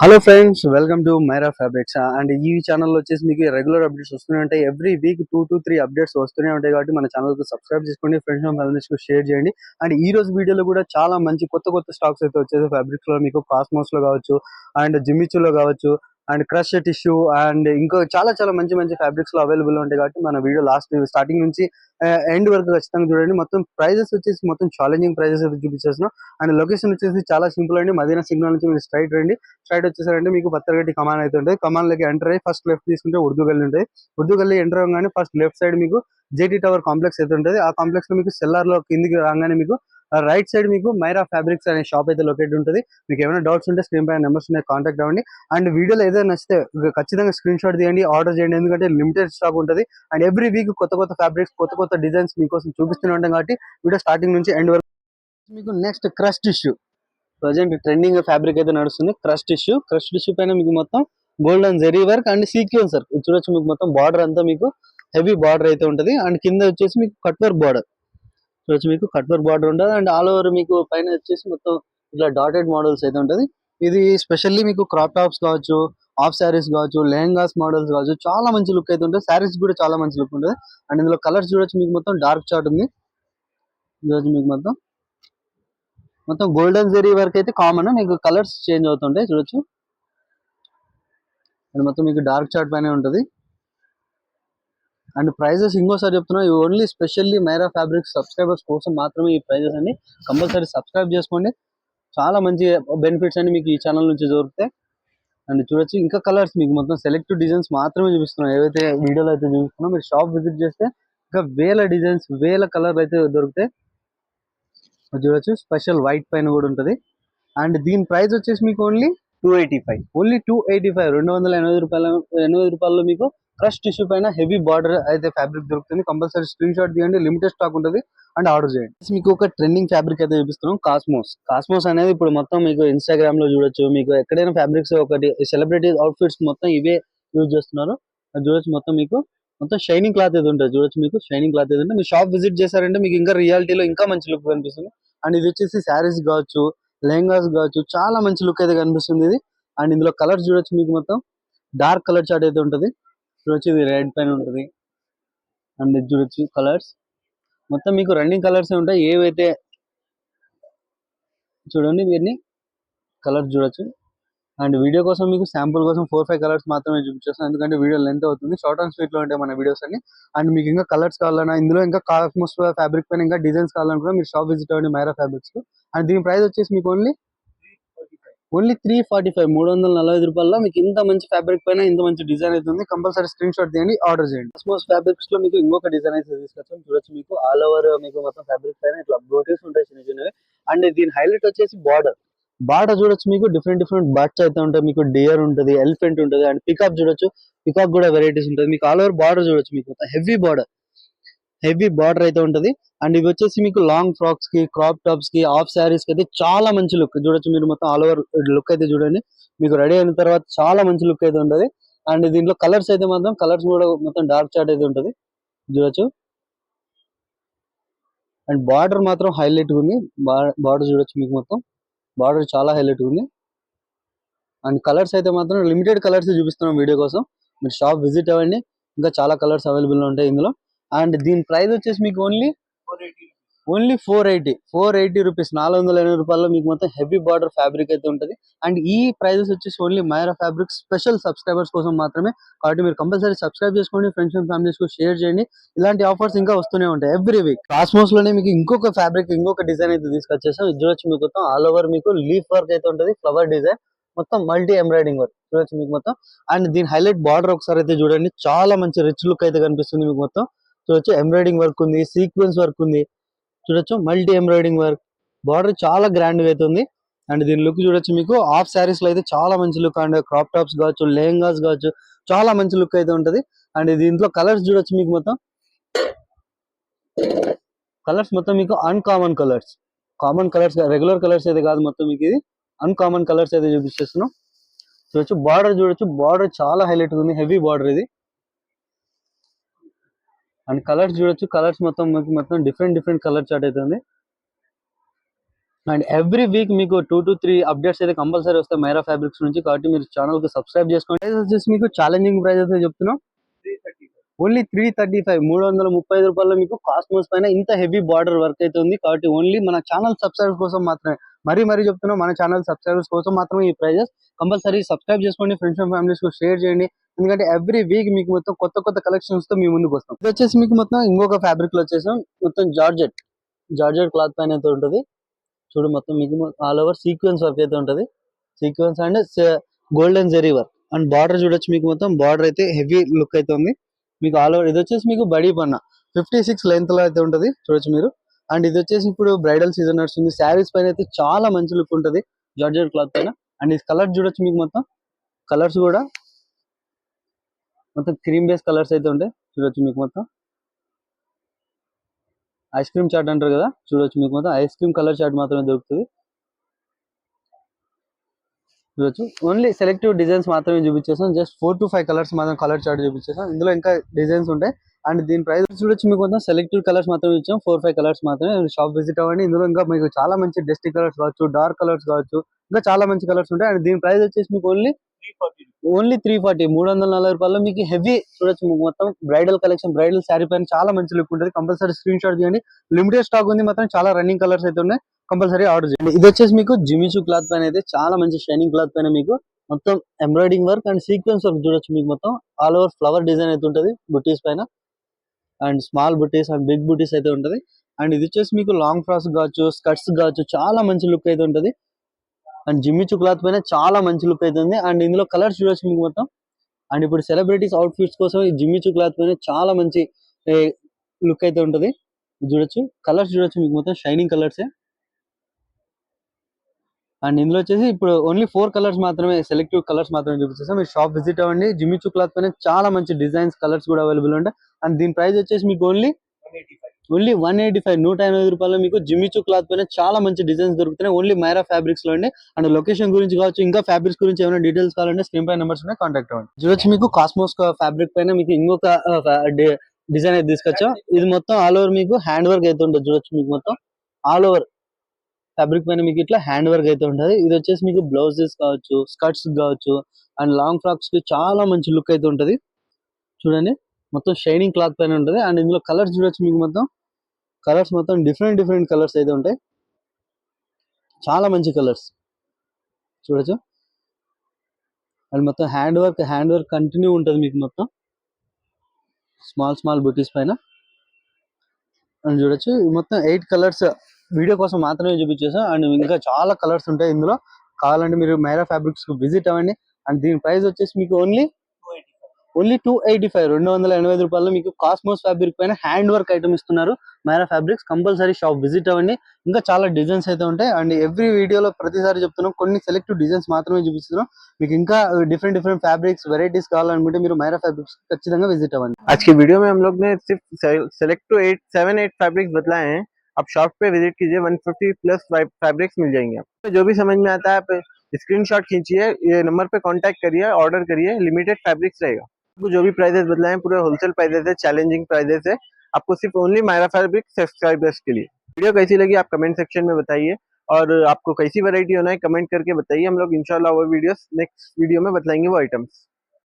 Hello friends, welcome to Myra fabrics. And ఈ ఛానల్లో వచ్చేసి మీకు రెగ్యులర్ అప్డేట్స్ వస్తూనే ఉంటాయి. ఎవ్రీ వీక్ 2 to 3 అప్డేట్స్ వస్తూనే ఉంటాయి. కాబట్టి మన ఛానల్కి సబ్స్క్రైబ్ చేసుకోండి, ఫ్రెండ్స్ అండ్ ఫ్యామిలీస్కి షేర్ చేయండి. అండ్ ఈ రోజు వీడియోలో కూడా చాలా మంచి కొత్త కొత్త స్టాక్స్ అయితే వచ్చేసి ఫ్యాబ్రిక్స్ లో మీకు కాస్మోస్ లో కావచ్చు, అండ్ జిమ్మిచూలో కావచ్చు, అండ్ క్రష్ టిష్యూ, అండ్ ఇంకో చాలా చాలా మంచి మంచి ఫ్యాబ్రిక్స్ లో అవైలబుల్ ఉంటాయి. కాబట్టి మన వీడియో స్టార్టింగ్ నుంచి ఎండ్ వరకు ఖచ్చితంగా చూడండి. మొత్తం ప్రైజెస్ వచ్చేసి మొత్తం ఛాలెంజింగ్ ప్రైజెస్ అయితే చూపించేస్తున్నాం. అండ్ లొకేషన్ వచ్చేసి చాలా సింపుల్ అండి. మదీనా సిగ్నల్ నుంచి మీరు స్ట్రైట్ రండి. స్ట్రైట్ వచ్చేసారంటే మీకు పత్తరగట్టి కమాన్ అయితే ఉంటుంది. కమాన్ లోకి ఎంటర్ అయ్యి ఫస్ట్ లెఫ్ట్ తీసుకుంటే ఉర్దూ గల్లీ ఉంటాయి. ఉర్దూ గల్లీ ఎంటర్ అవ్వగానే ఫస్ట్ లెఫ్ట్ సైడ్ మీకు జేటీ టవర్ కాంప్లెక్స్ అయితే ఉంటుంది. ఆ కాంప్లెక్స్ లో మీకు సెల్లార్ లో కిందికి రాగానే మీకు రైట్ సైడ్ మీకు మైరా ఫ్యాబ్రిక్స్ అనే షాప్ అయితే లొకేట్ ఉంటుంది. మీకు ఏమైనా డౌట్స్ ఉంటే స్క్రీన్ పైన నెంబర్స్ ఉన్నాయి, కాంటాక్ట్ అవ్వండి. అండ్ వీడియోలో ఏదైనా నచ్చితే ఖచ్చితంగా స్క్రీన్ షాట్ తీయండి, ఆర్డర్ చేయండి. ఎందుకంటే లిమిటెడ్ స్టాక్ ఉంటుంది. అండ్ ఎవ్రీ వీక్ కొత్త కొత్త ఫ్యాబ్రిక్స్, కొత్త కొత్త డిజైన్స్ మీకోసం చూపిస్తూనే ఉంటాం. కాబట్టి వీడియో స్టార్టింగ్ నుంచి ఎండ్ వరకు మీకు next crush tissue present trending fabric అయితే నడుస్తుంది. క్రష్ టిష్యూ పైన మీకు మొత్తం golden zari work and sequence work చూడొచ్చు. మీకు మొత్తం బార్డర్ అంతా మీకు హెవీ బార్డర్ అయితే ఉంటుంది. అండ్ కింద వచ్చేసి మీకు కట్ వర్క్ బార్డర్ చూడొచ్చు. మీకు కట్ వర్క్ బార్డర్ ఉంటుంది. అండ్ ఆల్ ఓవర్ మీకు పైన వచ్చేసి మొత్తం ఇట్లా డాటెడ్ మోడల్స్ అయితే ఉంటుంది. ఇది స్పెషల్లీ మీకు క్రాప్ టాప్స్ కావచ్చు, హాఫ్ శారీస్ కావచ్చు, లెహంగాస్ మోడల్స్ కావచ్చు, చాలా మంచి లుక్ అయితే ఉంటుంది. శారీస్ కూడా చాలా మంచి లుక్ ఉంటుంది. అండ్ ఇందులో కలర్స్ చూడొచ్చు. మీకు మొత్తం డార్క్ చార్ట్ ఉంది. చూడొచ్చు మీకు మొత్తం గోల్డెన్ జెరీ వర్క్ అయితే కామన్. మీకు కలర్స్ చేంజ్ అవుతుంటాయి చూడొచ్చు. అండ్ మొత్తం మీకు డార్క్ చార్ట్ పైన ఉంటుంది. అండ్ ప్రైజెస్ ఇంకోసారి చెప్తున్నా, ఇవి only specially Myra fabrics subscribers కోసం మాత్రమే ఈ ప్రైజెస్ అండి. కంపల్సరీ సబ్స్క్రైబ్ చేసుకోండి. చాలా మంచి బెనిఫిట్స్ అన్ని మీకు ఈ ఛానల్ నుంచి దొరుకుతాయి. అండ్ చూడొచ్చు ఇంకా కలర్స్ మీకు మొత్తం సెలెక్టివ్ డిజైన్స్ మాత్రమే చూపిస్తున్నాం. ఏవైతే వీడియోలో అయితే చూపిస్తున్నాం, మీరు షాప్ విజిట్ చేస్తే ఇంకా వేల డిజైన్స్, వేల కలర్ అయితే దొరుకుతాయి. చూడొచ్చు స్పెషల్ వైట్ పైన కూడా ఉంటుంది. అండ్ దీని ప్రైస్ వచ్చేసి మీకు ఓన్లీ 285, ఓన్లీ 285, రూపాయలలో మీకు క్రష్ టిష్యూ పైన హెవీ బార్డర్ అయితే ఫ్యాబ్రిక్ దొరుకుతుంది. కంపల్సరీ స్క్రీన్ షాట్ తీయండి, లిమిటెడ్ స్టాక్ ఉంటుంది. అండ్ ఆర్డర్ చేయండి. మీకు ఒక ట్రెండింగ్ ఫ్యాబ్రిక్ అయితే చూపిస్తున్నాం, కాస్మోస్ అనేది ఇప్పుడు మొత్తం మీకు ఇన్స్టాగ్రామ్ లో చూడొచ్చు. మీకు ఎక్కడైనా ఫ్యాబ్రిక్స్ ఒకటి సెలబ్రిటీ అవుట్ఫిట్స్ మొత్తం ఇవే యూజ్ చేస్తున్నారు. అది చూడొచ్చు. మొత్తం షైనింగ్ క్లాత్ అయితే ఉంటుంది. చూడొచ్చు. మీకు షైనింగ్ క్లాత్ అయితే ఉంటుంది. మీరు షాప్ విజిట్ చేశారంటే మీకు ఇంకా రియాలిటీలో ఇంకా మంచి లుక్ కనిపిస్తుంది. అండ్ ఇది వచ్చేసి శారీస్ కావచ్చు, లెహంగాస్ కావచ్చు, చాలా మంచి లుక్ అయితే కనిపిస్తుంది ఇది. అండ్ ఇందులో కలర్స్ చూడొచ్చు. మీకు మొత్తం డార్క్ కలర్ చార్ట్ అయితే ఉంటుంది. చూడొచ్చు. ఇది రెడ్ పైన ఉంటుంది. అండ్ ఇది చూడొచ్చు కలర్స్ మొత్తం మీకు రన్నింగ్ కలర్స్ ఉంటాయి. ఏవైతే చూడండి వీరిని కలర్స్ చూడొచ్చు. అండ్ వీడియో కోసం మీకు శాంపుల్ కోసం 4-5 కలర్స్ మాత్రమే చూపించేస్తాను. ఎందుకంటే వీడియో లెంత్ అవుతుంది. షార్ట్ అండ్ స్వీట్ లో ఉంటాయి మన వీడియోస్ అన్ని. అండ్ మీకు ఇంకా కలర్స్ కావాలన్నా, ఇందులో ఇంకా కాస్మోస్ ఫ్యాబ్రిక్ పైన ఇంకా డిజైన్స్ కావాలనుకున్నా మీరు షాప్ విజిట్ అవ్వండి, మైరా ఫ్యాబ్రిక్స్. అండ్ దీని ప్రైస్ వచ్చేసి మీకు ఓన్లీ 345, రూపాయల్లో మీకు ఇంత మంచి ఫ్యాబ్రిక్ పైన ఇంత మంచి డిజైన్ అయితే ఉంది. కంపల్సరీ స్క్రీన్ షాట్ తీయండి, ఆర్డర్ చేయండి. కాస్మోస్ ఫ్యాబ్రిక్స్ లో మీకు ఇంకొక డిజైన్ అయితే తీసుకొచ్చాం. చూడొచ్చు. మీకు ఆల్ ఓవర్ మీకు మొత్తం ఫ్యాబ్రిక్ పైన ఇట్లా బ్రోటీస్ ఉంటాయి చిన్న చిన్నవి. అండ్ దీని హైలైట్ వచ్చేసి బార్డర్ చూడొచ్చు. మీకు డిఫరెంట్ బర్డ్స్ అయితే ఉంటాయి. మీకు డియర్ ఉంటుంది, ఎలిఫెంట్ ఉంటుంది, అండ్ పికాక్ చూడొచ్చు. పికాక్ కూడా వెరైటీస్ ఉంటుంది. మీకు ఆల్ ఓవర్ బార్డర్ చూడొచ్చు. మీకు హెవీ బార్డర్ అయితే ఉంటుంది. అండ్ ఇవి వచ్చేసి మీకు లాంగ్ ఫ్రాక్స్ కి, క్రాప్ టాప్స్ కి, హాఫ్ శారీస్ కి అయితే చాలా మంచి లుక్ చూడొచ్చు. మీరు మొత్తం ఆల్ ఓవర్ లుక్ అయితే చూడండి. మీకు రెడీ అయిన తర్వాత చాలా మంచి లుక్ అయితే ఉంటుంది. అండ్ దీంట్లో కలర్స్ అయితే మాత్రం కలర్స్ కూడా మొత్తం డార్క్ చార్ట్ అయితే ఉంటుంది. చూడొచ్చు. అండ్ బార్డర్ మాత్రం హైలైట్ ఉంది. బార్డర్ చూడొచ్చు. మీకు మొత్తం బార్డర్ చాలా హైలైట్ ఉంది. అండ్ కలర్స్ అయితే మాత్రం లిమిటెడ్ కలర్స్ చూపిస్తున్నాం వీడియో కోసం. మీరు షాప్ విజిట్ అవ్వండి, ఇంకా చాలా కలర్స్ అవైలబుల్ ఉంటాయి ఇందులో. అండ్ దీని ప్రైస్ వచ్చేసి మీకు ఓన్లీ 480 రూపీస్, 480 రూపాయల్లో మీకు మొత్తం హెవీ బార్డర్ ఫ్యాబ్రిక్ అయితే ఉంటుంది. అండ్ ఈ ప్రైజెస్ వచ్చేసి only Myra fabric special subscribers కోసం మాత్రమే. కాబట్టి మీరు కంపల్సరీ సబ్స్క్రైబ్ చేసుకోండి, ఫ్రెండ్స్ అండ్ ఫ్యామిలీస్ కు షేర్ చేయండి. ఇలాంటి ఆఫర్స్ ఇంకా వస్తూనే ఉంటాయి ఎవ్రీ వీక్. కాస్మోస్ లోనే మీకు ఇంకొక ఫ్యాబ్రిక్, ఇంకొక డిజైన్ అయితే తీసుకొచ్చేసాం. ఇది చూడొచ్చు. మీకు మొత్తం ఆల్ ఓవర్ మీకు లీఫ్ వర్క్ అయితే ఉంటుంది, ఫ్లవర్ డిజైన్, మొత్తం మల్టీ ఎంబ్రాయిడింగ్ వర్క్ చూడొచ్చు మీకు మొత్తం. అండ్ దీని హైలైట్ బార్డర్ ఒకసారి అయితే చూడండి. చాలా మంచి రిచ్ లుక్ అయితే కనిపిస్తుంది మీకు మొత్తం. చూడొచ్చు. ఎంబ్రాయిడింగ్ వర్క్ ఉంది, సీక్వెన్స్ వర్క్ ఉంది. చూడొచ్చు. మల్టీ ఎంబ్రాయిడింగ్ వర్క్, బార్డర్ చాలా గ్రాండ్ గా అయితే ఉంది. అండ్ దీని లుక్ చూడొచ్చు. మీకు హాఫ్ శారీస్ లో అయితే చాలా మంచి లుక్, అండ్ క్రాప్ టాప్స్ కావచ్చు, లెహంగాస్ కావచ్చు, చాలా మంచి లుక్ అయితే ఉంటది. అండ్ దీంట్లో కలర్స్ చూడొచ్చు. మీకు మొత్తం మీకు uncommon colours, common colours, regular colours అయితే కాదు. మొత్తం మీకు ఇది అన్కామన్ కలర్స్ అయితే చూపిస్తున్నాం. చూడొచ్చు. బార్డర్ చూడొచ్చు. బార్డర్ చాలా హైలైట్ ఉంది, హెవీ బార్డర్ ఇది. అండ్ కలర్స్ చూడొచ్చు. కలర్స్ మొత్తం డిఫరెంట్ కలర్ చార్ట్ అయితే ఉంది. అండ్ ఎవ్రీ వీక్ మీకు 2 to 3 అప్డేట్స్ అయితే కంపల్సరీ వస్తాయి మైరా ఫ్యాబ్రిక్స్ నుంచి, కాబట్టి మీరు ఛానల్ కి సబ్స్క్రైబ్ చేసుకోండి. ప్రైస్ వచ్చేసి మీకు ఛాలెంజింగ్ ప్రైస్ అయితే చెప్తున్నాం, ఓన్లీ 335, 335 రూపాయల్లో మీకు కాస్మోస్ పైన ఇంత హెవీ బార్డర్ వర్క్ అయితే ఉంది. కాబట్టి ఓన్లీ మన ఛానల్ సబ్స్క్రైబర్స్ కోసం మాత్రమే, మరీ చెప్తున్నాం, మన ఛానల్ సబ్స్క్రైబర్స్ కోసం మాత్రమే ఈ ప్రైజెస్. కంపల్సరీ సబ్స్క్రైబ్ చేసుకోండి, ఫ్రెండ్స్ అండ్ ఫ్యామిలీస్ కు షేర్ చేయండి, ఎందుకంటే ఎవ్రీ వీక్ మీకు మొత్తం కొత్త కలెక్షన్స్ తో మీ ముందుకు వస్తాం. ఇది వచ్చేసి మీకు మొత్తం ఇంకొక ఫ్యాబ్రిక్ లో వచ్చేసాం, మొత్తం జార్జెట్ క్లాత్ పైన అయితే ఉంటుంది. చూడు మొత్తం మీకు ఆల్ ఓవర్ సీక్వెన్స్ వర్క్ అయితే ఉంటది, sequence and golden zari work. And border చూడొచ్చు, మీకు మొత్తం బార్డర్ అయితే హెవీ లుక్ అయితే ఉంది మీకు ఆల్ ఓవర్. ఇది వచ్చేసి మీకు బడీ పన్న 56 లెంత్ లో అయితే ఉంటది, చూడొచ్చు మీరు. అండ్ ఇది వచ్చేసి ఇప్పుడు బ్రైడల్ సీజన్ నడుస్తుంది, శారీస్ పైన అయితే చాలా మంచి లుక్ ఉంటది జార్జెట్ క్లాత్ పైన. అండ్ ఈ కలర్ చూడొచ్చు, మీకు మొత్తం కలర్స్ కూడా మొత్తం క్రీమ్ బేస్ కలర్స్ అయితే ఉంటాయి, చూడొచ్చు మీకు మొత్తం ఐస్ క్రీమ్ చాట్ అంటారు కదా, చూడొచ్చు మీకు మొత్తం ఐస్ క్రీమ్ కలర్ చాట్ మాత్రమే దొరుకుతుంది, చూడొచ్చు. ఓన్లీ సెలెక్టివ్ డిజైన్స్ మాత్రమే చూపించేసాం, జస్ట్ 4 to 5 కలర్స్ మాత్రం కలర్ చార్ట్ చూపించేసాం, ఇందులో ఇంకా డిజైన్స్ ఉంటాయి. అండ్ దీని ప్రైస్ చూడొచ్చు, మీకు మొత్తం సెలెక్టివ్ కలర్స్ మాత్రం ఇచ్చాం, 4-5 కలర్స్ మాత్రమే. షాప్ విజిట్ అవ్వండి, ఇందులో ఇంకా మీకు చాలా మంచి డస్టీ కలర్స్ కావచ్చు, డార్క్ కలర్స్ కావచ్చు, ఇంకా చాలా మంచి కలర్స్ ఉంటాయి. అండ్ దీని ప్రైస్ వచ్చేసి మీకు ఓన్లీ 340, 340 రూపాయల్లో మీకు హెవీ చూడొచ్చు. మీకు మొత్తం బ్రైడల్ కలెక్షన్, బ్రైడల్ శారీ పైన చాలా మంచి లుక్ ఉంటుంది, కంపల్సరీ స్క్రీన్ షాట్ చేయండి. లిమిటెడ్ స్టాక్ ఉంది మాత్రం, చాలా రన్నింగ్ కలర్స్ అయితే ఉన్నాయి, కంపల్సరీ ఆర్డర్ చేయండి. ఇది వచ్చేసి మీకు జిమిచూ క్లాత్ పైన అయితే చాలా మంచి షైనింగ్ క్లాత్ పైన మీకు మొత్తం embroidering work and sequence work చూడొచ్చు. మీకు మొత్తం ఆల్ ఓవర్ ఫ్లవర్ డిజైన్ అయితే ఉంటుంది బుటీస్ పైన, and small buttis and big బుటీస్ అయితే ఉంటది. అండ్ ఇది వచ్చేసి మీకు లాంగ్ ఫ్రాక్స్ కావచ్చు, స్కర్ట్స్ కావచ్చు, చాలా మంచి లుక్ అయితే ఉంటది. అండ్ జిమ్మిచూ క్లాత్ పైన చాలా మంచి లుక్ అయితే ఉంది. అండ్ ఇందులో కలర్స్ చూడొచ్చు మీకు మొత్తం. అండ్ ఇప్పుడు సెలబ్రిటీస్ అవుట్ ఫిట్స్ కోసం ఈ జిమ్మిచూ క్లాత్ పైన చాలా మంచి లుక్ అయితే ఉంటది, చూడొచ్చు. కలర్స్ చూడొచ్చు, మీకు మొత్తం షైనింగ్ కలర్సే. అండ్ ఇందులో వచ్చేసి ఇప్పుడు ఓన్లీ 4 కలర్స్ మాత్రమే, సెలెక్టివ్ కలర్స్ మాత్రమే చూపించేస్తాం. మీరు షాప్ విజిట్ అవ్వండి, జిమ్మిచూ క్లాత్ పైన చాలా మంచి డిజైన్స్, కలర్స్ కూడా అవైలబుల్ ఉంటాయి. అండ్ దీని ప్రైస్ వచ్చేసి మీకు ఓన్లీ 185, 180 రూపాయలు మీకు జిమ్మిచూ క్లాత్ పైన చాలా మంచి డిజైన్స్ దొరుకుతున్నాయి, ఓన్లీ మైరా ఫ్యాబ్రిక్స్ లో అండి. అండ్ లొకేషన్ గురించి కావచ్చు, ఇంకా ఫ్యాబ్రిక్స్ గురించి ఏమైనా డీటెయిల్స్ కావాలంటే స్క్రీన్ పై నెంబర్స్ ఉన్నాయి, కాంటాక్ట్ అవ్వండి. చూడొచ్చు, మీకు కాస్మోస్ ఫ్యాబ్రిక్ పైన మీకు ఇంకొక డిజైన్ అయితే తీసుకొచ్చాం. ఇది మొత్తం ఆల్ ఓవర్ మీకు హ్యాండ్ వర్క్ అయితే ఉంటుంది, చూడొచ్చు. మీకు మొత్తం ఆల్ ఓవర్ ఫ్యాబ్రిక్ పైన మీకు ఇట్లా హ్యాండ్ వర్క్ అయితే ఉంటుంది. ఇది వచ్చేసి మీకు బ్లౌజెస్ కావచ్చు, స్కర్ట్స్ కావచ్చు, అండ్ లాంగ్ ఫ్రాక్స్ కి చాలా మంచి లుక్ అయితే ఉంటది, చూడండి. మొత్తం షైనింగ్ క్లాత్ పైన ఉంటుంది. అండ్ ఇందులో కలర్స్ చూడొచ్చు, మీకు మొత్తం కలర్స్ మొత్తం డిఫరెంట్ కలర్స్ అయితే ఉంటాయి, చాలా మంచి కలర్స్ చూడొచ్చు. అండ్ మొత్తం హ్యాండ్ వర్క్ కంటిన్యూ ఉంటుంది మీకు మొత్తం స్మాల్ బుటీస్ పైన. అని చూడొచ్చు, మొత్తం 8 కలర్స్ వీడియో కోసం మాత్రమే చూపించేసాం. అండ్ ఇంకా చాలా కలర్స్ ఉంటాయి ఇందులో, కావాలంటే మీరు మైరా ఫ్యాబ్రిక్స్ కు విజిట్ అవ్వండి. అండ్ దీని ప్రైస్ వచ్చేసి మీకు ఓన్లీ 285, 285 రూపాయలు మీకు కాస్మోస్ ఫ్యాబ్రిక్ పైన హ్యాండ్ వర్క్ ఐటమ్ ఇస్తున్నారు Myra fabrics. Compulsory shop visit అవ్వండి, ఇంకా చాలా డిజైన్స్ అయితే ఉంటాయి. అండ్ ఎవ్రీ వీడియోలో ప్రతిసారి చెప్తున్నాం, కొన్ని సెలెక్టివ్ డిజైన్స్ మాత్రమే చూపిస్తున్నాం. మీకు ఇంకా డిఫరెంట్ వెరైటీస్ కావాలనుకుంటే మీరు మైరా ఫ్యాబ్రిక్స్ ఖచ్చితంగా విజిట్ అవ్వండి. आज की वीडियो में हम लोग ने सिर्फ सेलेक्ट टू 7-8 फैब्रिक्स बतलाए हैं। आप शॉप पे विजिट कीजिए, 150 प्लस फैब्रिक्स मिल जाएंगे आपको। जो भी समझ में आता है आप स्क्रीनशॉट खींचिए, ये नंबर पे कांटेक्ट करिए, ऑर्डर करिए, लिमिटेड फैब्रिक्स रहेगा। आपको जो भी प्राइसेस बतलाए हैं पूरे होलसेल प्राइसेस है, चैलेंजिंग प्राइसेस है। आपको सिर्फ ओनली मायरा फैब्रिक सब्सक्राइबर्स के लिए। वीडियो कैसी लगी आप कमेंट सेक्शन में बताइए, और आपको कैसी वैरायटी होना है कमेंट करके बताइए। हम लोग इंशाल्लाह वो वीडियोस नेक्स्ट वीडियो में बतलाएंगे वो आइटम्स।